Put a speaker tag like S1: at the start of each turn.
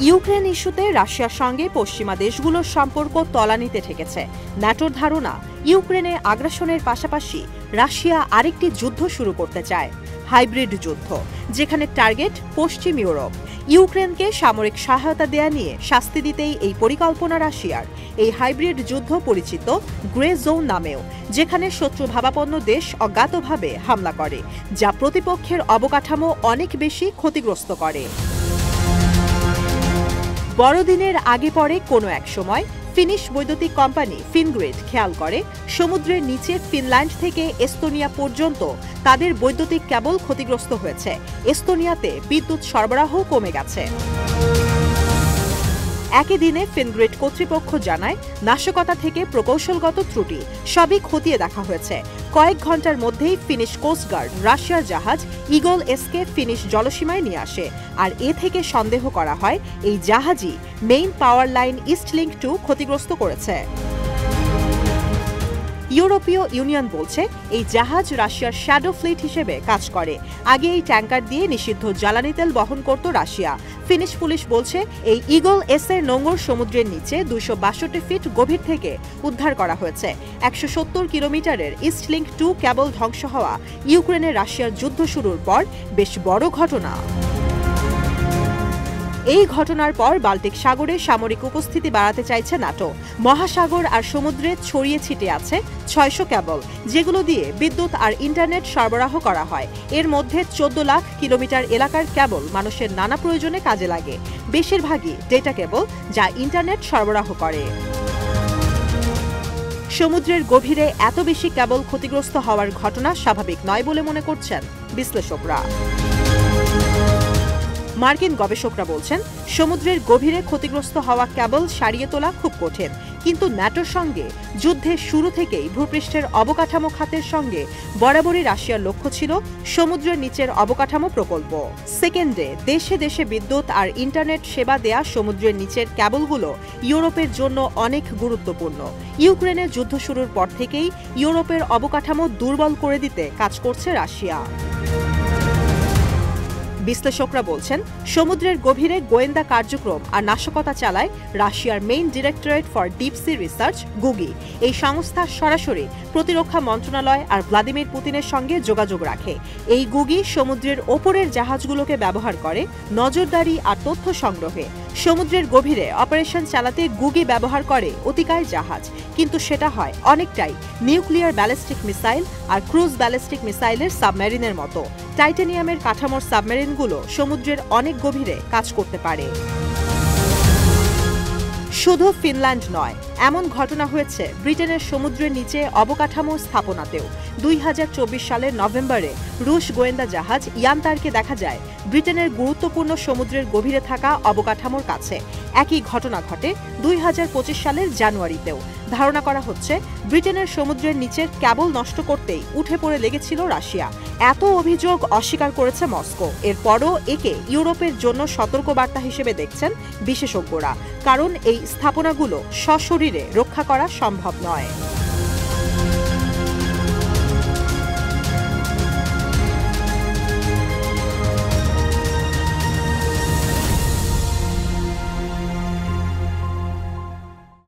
S1: Ukraine ইস্যুতে রাশিয়ার সঙ্গে পশ্চিমা দেশগুলোর সম্পর্ক তলানিতে ঠেকেছে। ন্যাটোর ধারণা, ইউক্রেনে আগ্রাসনের পাশাপাশি রাশিয়া আরেকটি যুদ্ধ শুরু করতে চায়, হাইব্রিড যুদ্ধ, যেখানে টার্গেট পশ্চিম ইউরোপ। ইউক্রেনকে সামরিক সহায়তা দেয়া নিয়ে শাস্তি দিতেই এই পরিকল্পনা রাশিয়ার। এই হাইব্রিড যুদ্ধ পরিচিত গ্রে জোন নামেও, যেখানে শত্রুভাবাপন্ন দেশ অজ্ঞাতভাবে হামলা করে, যা প্রতিপক্ষের অবকাঠামো অনেক বেশি ক্ষতিগ্রস্ত করে। বড়দিনের আগে পরে কোনো এক সময় ফিনিশ বৈদ্যুতিক কোম্পানি ফিনগ্রিড খেয়াল করে সমুদ্রের নিচে ফিনল্যান্ড থেকে এস্তোনিয়া পর্যন্ত তাদের বৈদ্যুতিক কেবল ক্ষতিগ্রস্ত হয়েছে। এস্তোনিয়াতে বিদ্যুৎ সরবরাহ কমে গেছে। একই দিনে ফিনগ্রিড কর্তৃপক্ষ জানায়, নাশকতা থেকে প্রকৌশলগত ত্রুটি সবই খতিয়ে দেখা হয়েছে। কয়েক ঘন্টার মধ্যেই ফিনিশ কোস্টগার্ড রাশিয়ার জাহাজ ইগল এসকে ফিনিশ জলসীমায় নিয়ে আসে। আর এ থেকে সন্দেহ করা হয় এই জাহাজই মেইন পাওয়ার লাইন ইস্টলিংক 2 ক্ষতিগ্রস্ত করেছে। ইউরোপীয় ইউনিয়ন বলছে এই জাহাজ রাশিয়ার শ্যাডো ফ্লিট হিসেবে কাজ করে। আগে এই ট্যাঙ্কার দিয়ে নিষিদ্ধ জ্বালানি তেল বহন করত রাশিয়া। ফিনিশ পুলিশ বলছে এই ইগল এস এর নোঙর সমুদ্রের নিচে 262 ফিট গভীর থেকে উদ্ধার করা হয়েছে। 170 কিলোমিটারের ইস্টলিংক 2 কেবল ধ্বংস হওয়া ইউক্রেনে রাশিয়ার যুদ্ধ শুরুর পর বেশ বড় ঘটনা। এই ঘটনার পর বাল্টিক সাগরে সামরিক উপস্থিতি বাড়াতে চাইছে ন্যাটো। মহাসাগর আর সমুদ্রে ছড়িয়ে ছিটিয়ে আছে 600 কেবল, যেগুলো দিয়ে বিদ্যুৎ আর ইন্টারনেট সরবরাহ করা হয়। এর মধ্যে 14 লাখ কিলোমিটার এলাকার কেবল মানুষের নানা প্রয়োজনে কাজে লাগে। বেশিরভাগই ডেটা কেবল, যা ইন্টারনেট সরবরাহ করে। সমুদ্রের গভীরে এত বেশি কেবল ক্ষতিগ্রস্ত হওয়ার ঘটনা স্বাভাবিক নয় বলে মনে করছেন বিশ্লেষকরা। মার্কিন গবেষকরা বলছেন, সমুদ্রের গভীরে ক্ষতিগ্রস্ত হওয়া কেবল সারিয়ে তোলা খুব কঠিন। কিন্তু ন্যাটোর সঙ্গে যুদ্ধের শুরু থেকেই ভূপৃষ্ঠের অবকাঠামো খাতের সঙ্গে বরাবরই রাশিয়ার লক্ষ্য ছিল সমুদ্রের নিচের অবকাঠামো প্রকল্প। সেকেন্ডে দেশে দেশে বিদ্যুৎ আর ইন্টারনেট সেবা দেয়া সমুদ্রের নিচের কেবলগুলো ইউরোপের জন্য অনেক গুরুত্বপূর্ণ। ইউক্রেনের যুদ্ধ শুরুর পর থেকেই ইউরোপের অবকাঠামো দুর্বল করে দিতে কাজ করছে রাশিয়া। বিশ্লেষকরা বলছেন, সমুদ্রের গভীরে গোয়েন্দা কার্যক্রম আর নাশকতা চালায় রাশিয়ার main directorate for deep sea research, GUGI. এই সংস্থা সরাসরি প্রতিরক্ষা মন্ত্রণালয় আর ভ্লাদিমির পুতিনের সঙ্গে যোগাযোগ রাখে। এই গুগি সমুদ্রের ওপরের জাহাজগুলোকে ব্যবহার করে নজরদারি আর তথ্য সংগ্রহে। সমুদ্রের গভীরে অপারেশন চালাতে গুগি ব্যবহার করে অতিকায় জাহাজ, কিন্তু সেটা হয় অনেকটাই নিউক্লিয়ার ব্যালিস্টিক মিসাইল আর ক্রুজ ব্যালিস্টিক মিসাইলের সাবমেরিনের মতো। টাইটানিয়ামের কাঠামোর সাবমেরিনগুলো সমুদ্রের অনেক গভীরে কাজ করতে পারে। শুধু ফিনল্যান্ড নয়, এমন ঘটনা হয়েছে ব্রিটেনের সমুদ্রের নিচে অবকাঠামো স্থাপনাতেও। 2024 সালের নভেম্বরে রুশ গোয়েন্দা জাহাজ ইয়ান্তারকে দেখা যায় ব্রিটেনের গুরুত্বপূর্ণ সমুদ্রের গভীরে থাকা অবকাঠামোর কাছে। একই ঘটনা ঘটে 2025 সালের জানুয়ারিতেও। ধারণা করা হচ্ছে ব্রিটেনের সমুদ্রের নিচের কেবল নষ্ট করতেই উঠে পড়ে লেগেছিল রাশিয়া। এত অভিযোগ অস্বীকার করেছে মস্কো। এরপরও একে ইউরোপের জন্য সতর্কবার্তা হিসেবে দেখছেন বিশেষজ্ঞরা, কারণ এই স্থাপনাগুলো সশরীরে রক্ষা করা সম্ভব নয়।